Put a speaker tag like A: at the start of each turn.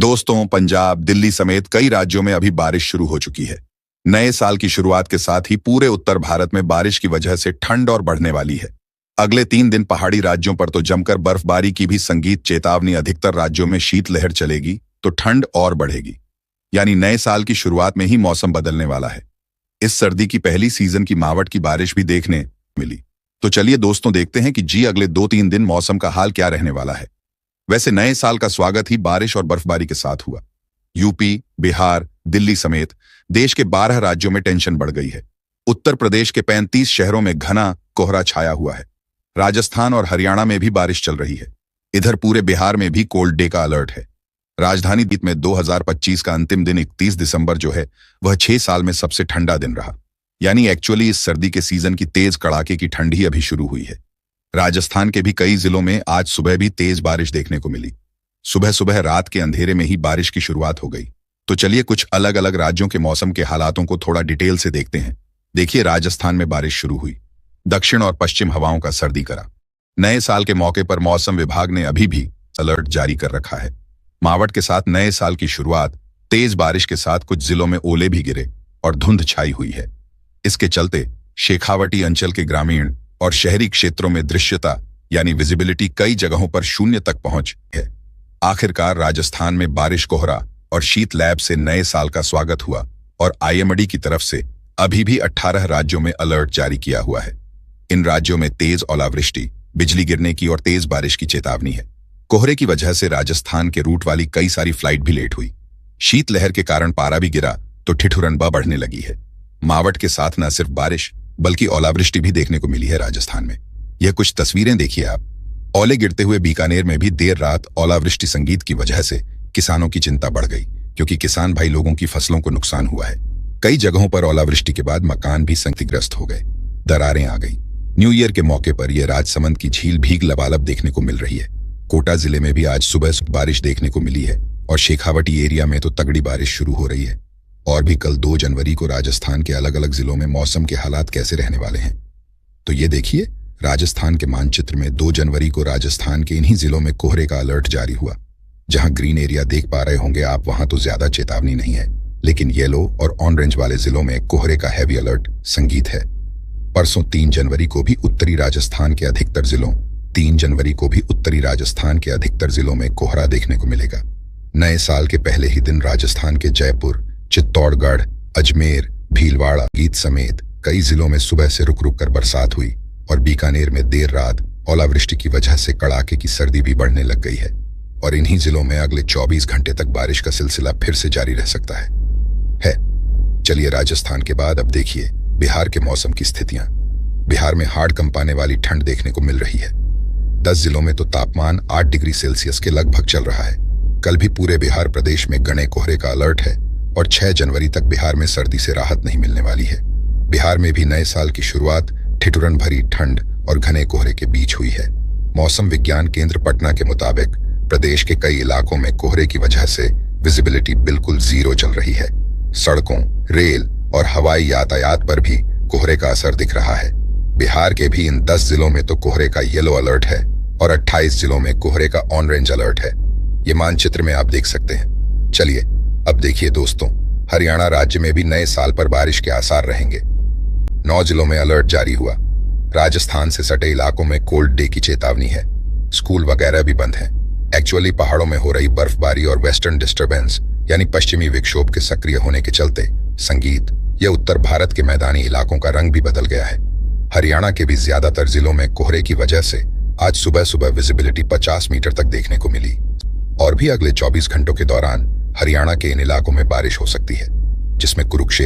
A: दोस्तों, पंजाब, दिल्ली समेत कई राज्यों में अभी बारिश शुरू हो चुकी है। नए साल की शुरुआत के साथ ही पूरे उत्तर भारत में बारिश की वजह से ठंड और बढ़ने वाली है। अगले 3 दिन पहाड़ी राज्यों पर तो जमकर बर्फबारी की भी संगीत चेतावनी। अधिकतर राज्यों में शीतलहर चलेगी तो ठंड और बढ़ेगी। यानी नए साल की शुरुआत में ही मौसम बदलने वाला है। इस सर्दी की पहली सीजन की मावट की बारिश भी देखने मिली। तो चलिए दोस्तों, देखते हैं कि अगले 2-3 दिन मौसम का हाल क्या रहने वाला है। वैसे नए साल का स्वागत ही बारिश और बर्फबारी के साथ हुआ। यूपी, बिहार, दिल्ली समेत देश के 12 राज्यों में टेंशन बढ़ गई है। उत्तर प्रदेश के 35 शहरों में घना कोहरा छाया हुआ है। राजस्थान और हरियाणा में भी बारिश चल रही है। इधर पूरे बिहार में भी कोल्ड डे का अलर्ट है। राजधानी दिल्ली में 2025 का अंतिम दिन 31 दिसंबर जो है वह 6 साल में सबसे ठंडा दिन रहा। यानी एक्चुअली इस सर्दी के सीजन की तेज कड़ाके की ठंड ही अभी शुरू हुई है। राजस्थान के भी कई जिलों में आज सुबह भी तेज बारिश देखने को मिली। सुबह सुबह रात के अंधेरे में ही बारिश की शुरुआत हो गई। तो चलिए कुछ अलग अलग राज्यों के मौसम के हालातों को थोड़ा डिटेल से देखते हैं। देखिए, राजस्थान में बारिश शुरू हुई। दक्षिण और पश्चिम हवाओं का सर्दी करा। नए साल के मौके पर मौसम विभाग ने अभी भी अलर्ट जारी कर रखा है। मावट के साथ नए साल की शुरुआत। तेज बारिश के साथ कुछ जिलों में ओले भी गिरे और धुंध छाई हुई है। इसके चलते शेखावटी अंचल के ग्रामीण और शहरी क्षेत्रों में दृश्यता यानी विजिबिलिटी कई जगहों पर शून्य तक पहुंच है। आखिरकार राजस्थान में बारिश, कोहरा और शीत लैब से नए साल का स्वागत हुआ और आईएमडी की तरफ से अभी भी 18 राज्यों में अलर्ट जारी किया हुआ है। इन राज्यों में तेज ओलावृष्टि, बिजली गिरने की और तेज बारिश की चेतावनी है। कोहरे की वजह से राजस्थान के रूट वाली कई सारी फ्लाइट भी लेट हुई। शीतलहर के कारण पारा भी गिरा तो ठिठुरन बढ़ने लगी है। मावट के साथ न सिर्फ बारिश बल्कि ओलावृष्टि भी देखने को मिली है राजस्थान में। यह कुछ तस्वीरें देखिए आप। ओले गिरते हुए बीकानेर में भी देर रात ओलावृष्टि संगीत की वजह से किसानों की चिंता बढ़ गई, क्योंकि किसान भाई लोगों की फसलों को नुकसान हुआ है। कई जगहों पर ओलावृष्टि के बाद मकान भी क्षतिग्रस्त हो गए, दरारें आ गई। न्यू ईयर के मौके पर यह राजसमंद की झील भीग लबालब देखने को मिल रही है। कोटा जिले में भी आज सुबह बारिश देखने को मिली है और शेखावटी एरिया में तो तगड़ी बारिश शुरू हो रही है। और भी कल 2 जनवरी को राजस्थान के अलग अलग जिलों में मौसम के हालात कैसे रहने वाले हैं। तो ये देखिए, राजस्थान के मानचित्र में 2 जनवरी को राजस्थान के इन्हीं जिलों में कोहरे का अलर्ट जारी हुआ। जहां ग्रीन एरिया देख पा रहे होंगे आप, वहां तो ज्यादा चेतावनी नहीं है, लेकिन येलो और ऑरेंज वाले जिलों में कोहरे का हैवी अलर्ट संगीत है। परसों 3 जनवरी को भी उत्तरी राजस्थान के अधिकतर जिलों में कोहरा देखने को मिलेगा। नए साल के पहले ही दिन राजस्थान के जयपुर, चित्तौड़गढ़, अजमेर, भीलवाड़ा, गीत समेत कई जिलों में सुबह से रुक रुक कर बरसात हुई और बीकानेर में देर रात ओलावृष्टि की वजह से कड़ाके की सर्दी भी बढ़ने लग गई है। और इन्हीं जिलों में अगले 24 घंटे तक बारिश का सिलसिला फिर से जारी रह सकता है। चलिए, राजस्थान के बाद अब देखिए बिहार के मौसम की स्थितियां। बिहार में हाड़ कंपाने वाली ठंड देखने को मिल रही है। 10 जिलों में तो तापमान 8 डिग्री सेल्सियस के लगभग चल रहा है। कल भी पूरे बिहार प्रदेश में घने कोहरे का अलर्ट है और 6 जनवरी तक बिहार में सर्दी से राहत नहीं मिलने वाली है। बिहार में भी नए साल की शुरुआत ठिठुरन भरी ठंड और घने कोहरे के बीच हुई है। मौसम विज्ञान केंद्र पटना के मुताबिक प्रदेश के कई इलाकों में कोहरे की वजह से विजिबिलिटी बिल्कुल जीरो चल रही है। सड़कों, रेल और हवाई यातायात पर भी कोहरे का असर दिख रहा है। बिहार के भी इन 10 जिलों में तो कोहरे का येलो अलर्ट है और 28 जिलों में कोहरे का ऑरेंज अलर्ट है। ये मानचित्र में आप देख सकते हैं। चलिए अब देखिए दोस्तों, हरियाणा राज्य में भी नए साल पर बारिश के आसार रहेंगे। 9 जिलों में अलर्ट जारी हुआ। राजस्थान से सटे इलाकों में कोल्ड डे की चेतावनी है। स्कूल वगैरह भी बंद हैं। एक्चुअली पहाड़ों में हो रही बर्फबारी और वेस्टर्न डिस्टर्बेंस यानी पश्चिमी विक्षोभ के सक्रिय होने के चलते संगीत या उत्तर भारत के मैदानी इलाकों का रंग भी बदल गया है। हरियाणा के भी ज्यादातर जिलों में कोहरे की वजह से आज सुबह सुबह विजिबिलिटी 50 मीटर तक देखने को मिली। और भी अगले 24 घंटों के दौरान हरियाणा के इन इलाकों में बारिश हो सकती है, जिसमें कुरुक्षेत्र